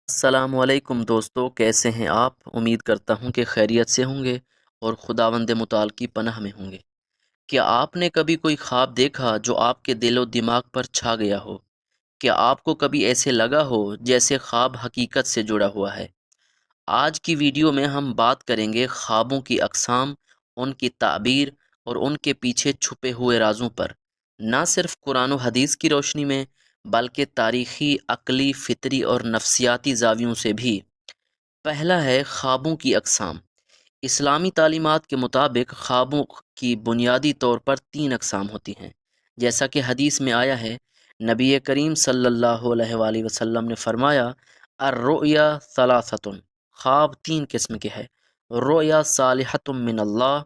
السلام علیکم دوستو، کیسے ہیں آپ؟ امید کرتا ہوں کہ خیریت سے ہوں گے اور خداوند متعال کی پناہ میں ہوں گے۔ کیا آپ نے کبھی کوئی خواب دیکھا جو آپ کے دل و دماغ پر چھا گیا ہو؟ کیا آپ کو کبھی ایسے لگا ہو جیسے خواب حقیقت سے جڑا ہوا ہے؟ آج کی ویڈیو میں ہم بات کریں گے خوابوں کی اقسام، ان کی تعبیر اور ان کے پیچھے چھپے ہوئے رازوں پر، نہ صرف قرآن و حدیث کی روشنی میں بلکہ تاریخی، عقلی، فطری اور نفسیاتی زاویوں سے بھی۔ پہلا ہے خوابوں کی اقسام۔ اسلامی تعلیمات کے مطابق خوابوں کی بنیادی طور پر تین اقسام ہوتی ہیں، جیسا کہ حدیث میں آیا ہے۔ نبی کریم صلی اللہ علیہ وآلہ وسلم نے فرمایا، الرؤیا ثلاثۃ، خواب تین قسم کے ہے: رؤیا صالحۃ من اللہ،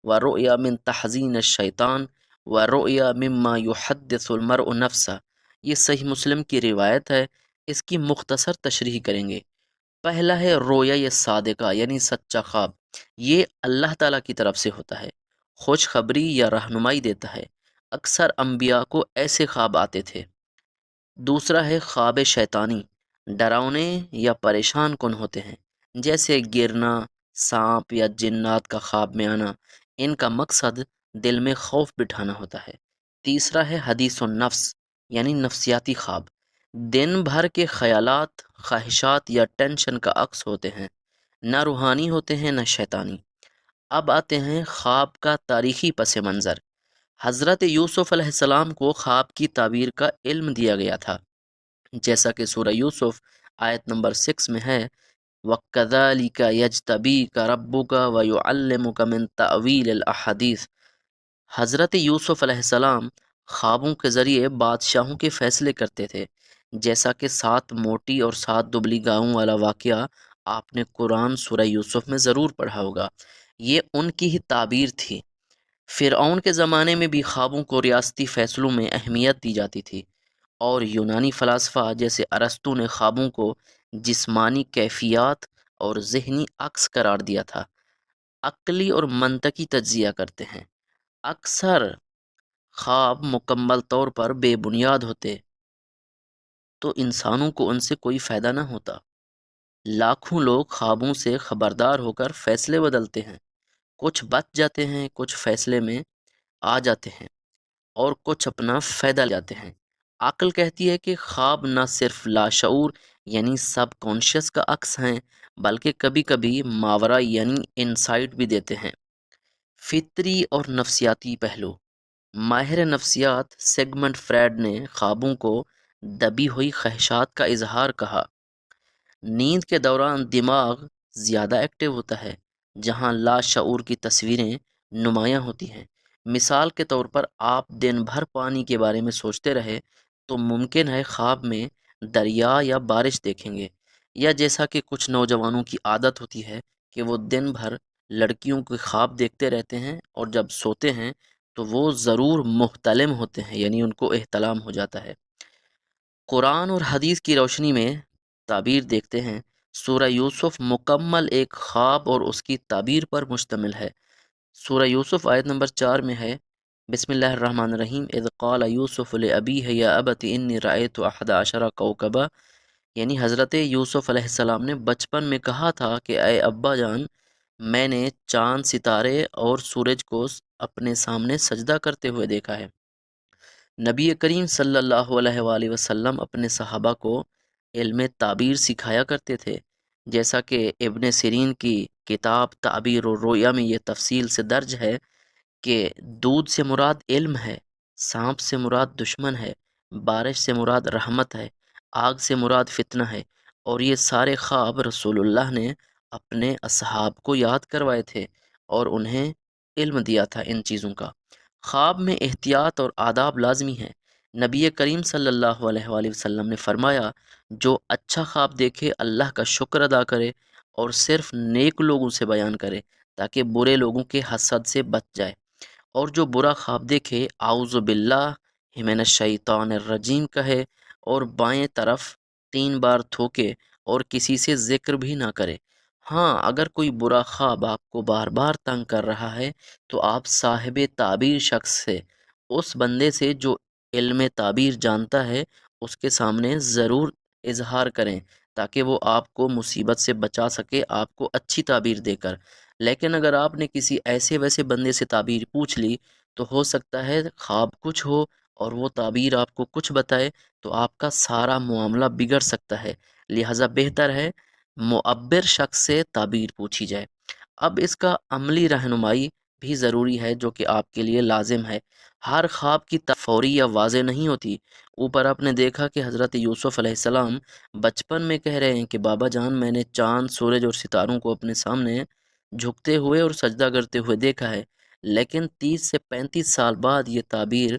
و رؤیا من تحزین الشیطان، و رؤیا مما یحدث المرء نفسہ۔ یہ صحیح مسلم کی روایت ہے، اس کی مختصر تشریح کریں گے۔ پہلا ہے رویا یہ صادقہ، یعنی سچا خواب۔ یہ اللہ تعالیٰ کی طرف سے ہوتا ہے، خوشخبری یا رہنمائی دیتا ہے۔ اکثر انبیاء کو ایسے خواب آتے تھے۔ دوسرا ہے خواب شیطانی، ڈراؤنے یا پریشان کن ہوتے ہیں، جیسے گرنا، سانپ یا جنات کا خواب میں آنا۔ ان کا مقصد دل میں خوف بٹھانا ہوتا ہے۔ تیسرا ہے حدیث النفس، یعنی نفسیاتی خواب، دن بھر کے خیالات، خواہشات یا ٹینشن کا عکس ہوتے ہیں، نہ روحانی ہوتے ہیں نہ شیطانی۔ اب آتے ہیں خواب کا تاریخی پس منظر۔ حضرت یوسف علیہ السلام کو خواب کی تعبیر کا علم دیا گیا تھا، جیسا کہ سورہ یوسف آیت نمبر 6 میں ہے، وَكَذَلِكَ يَجْتَبِيكَ رَبُّكَ وَيُعَلِّمُكَ مِن تَأْوِيلِ الْأَحَادِيثِ۔ حضرت یوسف علیہ السلام خوابوں کے ذریعے بادشاہوں کے فیصلے کرتے تھے، جیسا کہ 7 موٹی اور 7 دبلی گاؤں والا واقعہ آپ نے قرآن سورہ یوسف میں ضرور پڑھا ہوگا۔ یہ ان کی ہی تعبیر تھی۔ فرعون کے زمانے میں بھی خوابوں کو ریاستی فیصلوں میں اہمیت دی جاتی تھی، اور یونانی فلاسفہ جیسے ارسطو نے خوابوں کو جسمانی کیفیات اور ذہنی عکس قرار دیا تھا۔ عقلی اور منطقی تجزیہ کرتے ہیں۔ اکثر خواب مکمل طور پر بے بنیاد ہوتے تو انسانوں کو ان سے کوئی فائدہ نہ ہوتا۔ لاکھوں لوگ خوابوں سے خبردار ہو کر فیصلے بدلتے ہیں، کچھ بچ جاتے ہیں، کچھ فیصلے میں آ جاتے ہیں، اور کچھ اپنا فائدہ لیتے ہیں۔ عقل کہتی ہے کہ خواب نہ صرف لاشعور یعنی سب کانشیس کا عکس ہیں، بلکہ کبھی کبھی ماورا یعنی انسائٹ بھی دیتے ہیں۔ فطری اور نفسیاتی پہلو۔ ماہر نفسیات سیگمنڈ فریڈ نے خوابوں کو دبی ہوئی خواہشات کا اظہار کہا۔ نیند کے دوران دماغ زیادہ ایکٹیو ہوتا ہے، جہاں لاشعور کی تصویریں نمایاں ہوتی ہیں۔ مثال کے طور پر آپ دن بھر پانی کے بارے میں سوچتے رہے تو ممکن ہے خواب میں دریا یا بارش دیکھیں گے، یا جیسا کہ کچھ نوجوانوں کی عادت ہوتی ہے کہ وہ دن بھر لڑکیوں کے خواب دیکھتے رہتے ہیں، اور جب سوتے ہیں تو وہ ضرور محتلم ہوتے ہیں، یعنی ان کو احتلام ہو جاتا ہے۔ قرآن اور حدیث کی روشنی میں تعبیر دیکھتے ہیں۔ سورہ یوسف مکمل ایک خواب اور اس کی تعبیر پر مشتمل ہے۔ سورہ یوسف آیت نمبر 4 میں ہے، بسم اللہ الرحمن الرحیم، اذ قال یوسف لأبیہ یا ابت انی رأیت 11 کوکبا، یعنی حضرت یوسف علیہ السلام نے بچپن میں کہا تھا کہ اے ابا جان، میں نے چاند، ستارے اور سورج کو اپنے سامنے سجدہ کرتے ہوئے دیکھا ہے۔ نبی کریم صلی اللہ علیہ وآلہ وسلم اپنے صحابہ کو علم تعبیر سکھایا کرتے تھے، جیسا کہ ابن سیرین کی کتاب تعبیر الرؤیا میں یہ تفصیل سے درج ہے کہ دودھ سے مراد علم ہے، سانپ سے مراد دشمن ہے، بارش سے مراد رحمت ہے، آگ سے مراد فتنہ ہے، اور یہ سارے خواب رسول اللہ نے اپنے اصحاب کو یاد کروائے تھے اور انہیں علم دیا تھا ان چیزوں کا۔ خواب میں احتیاط اور آداب لازمی ہیں۔ نبی کریم صلی اللہ علیہ وآلہ وسلم نے فرمایا، جو اچھا خواب دیکھے اللہ کا شکر ادا کرے اور صرف نیک لوگوں سے بیان کرے تاکہ برے لوگوں کے حسد سے بچ جائے، اور جو برا خواب دیکھے اعوذ باللہ من الشیطان الرجیم کہے اور بائیں طرف 3 بار تھوکے اور کسی سے ذکر بھی نہ کرے۔ ہاں، اگر کوئی برا خواب آپ کو بار بار تنگ کر رہا ہے تو آپ صاحب تعبیر شخص سے، اس بندے سے جو علم تعبیر جانتا ہے، اس کے سامنے ضرور اظہار کریں تاکہ وہ آپ کو مصیبت سے بچا سکے آپ کو اچھی تعبیر دے کر۔ لیکن اگر آپ نے کسی ایسے ویسے بندے سے تعبیر پوچھ لی تو ہو سکتا ہے خواب کچھ ہو اور وہ تعبیر آپ کو کچھ بتائے، تو آپ کا سارا معاملہ بگڑ سکتا ہے۔ لہٰذا بہتر ہے معبر شخص سے تعبیر پوچھی جائے۔ اب اس کا عملی رہنمائی بھی ضروری ہے جو کہ آپ کے لیے لازم ہے۔ ہر خواب کی فوری یا واضح نہیں ہوتی۔ اوپر آپ نے دیکھا کہ حضرت یوسف علیہ السلام بچپن میں کہہ رہے ہیں کہ بابا جان میں نے چاند، سورج اور ستاروں کو اپنے سامنے جھکتے ہوئے اور سجدہ کرتے ہوئے دیکھا ہے، لیکن 30 سے 35 سال بعد یہ تعبیر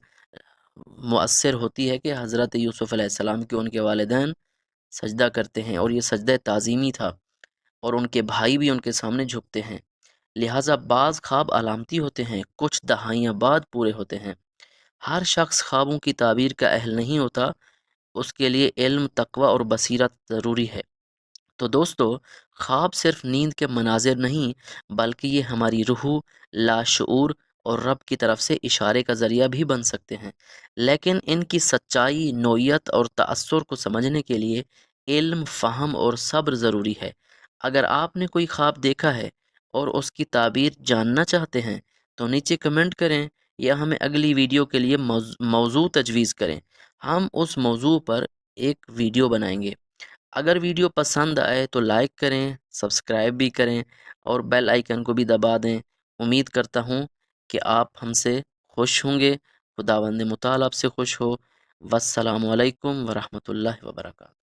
مؤثر ہوتی ہے کہ حضرت یوسف علیہ السلام کے ان کے والدین سجدہ کرتے ہیں، اور یہ سجدہ تعظیمی تھا، اور ان کے بھائی بھی ان کے سامنے جھکتے ہیں۔ لہٰذا بعض خواب علامتی ہوتے ہیں، کچھ دہائیاں بعد پورے ہوتے ہیں۔ ہر شخص خوابوں کی تعبیر کا اہل نہیں ہوتا، اس کے لیے علم، تقوی اور بصیرت ضروری ہے۔ تو دوستو، خواب صرف نیند کے مناظر نہیں بلکہ یہ ہماری روح، لاشعور اور رب کی طرف سے اشارے کا ذریعہ بھی بن سکتے ہیں، لیکن ان کی سچائی، نوعیت اور تأثر کو سمجھنے کے لیے علم، فہم اور صبر ضروری ہے۔ اگر آپ نے کوئی خواب دیکھا ہے اور اس کی تعبیر جاننا چاہتے ہیں تو نیچے کمنٹ کریں یا ہمیں اگلی ویڈیو کے لیے موضوع تجویز کریں، ہم اس موضوع پر ایک ویڈیو بنائیں گے۔ اگر ویڈیو پسند آئے تو لائک کریں، سبسکرائب بھی کریں اور بیل آئیکن کو بھی دبا دیں۔ امید کرتا ہوں کہ آپ ہم سے خوش ہوں گے۔ خداوند متعال آپ سے خوش ہو۔ والسلام علیکم ورحمۃ اللہ وبرکاتہ۔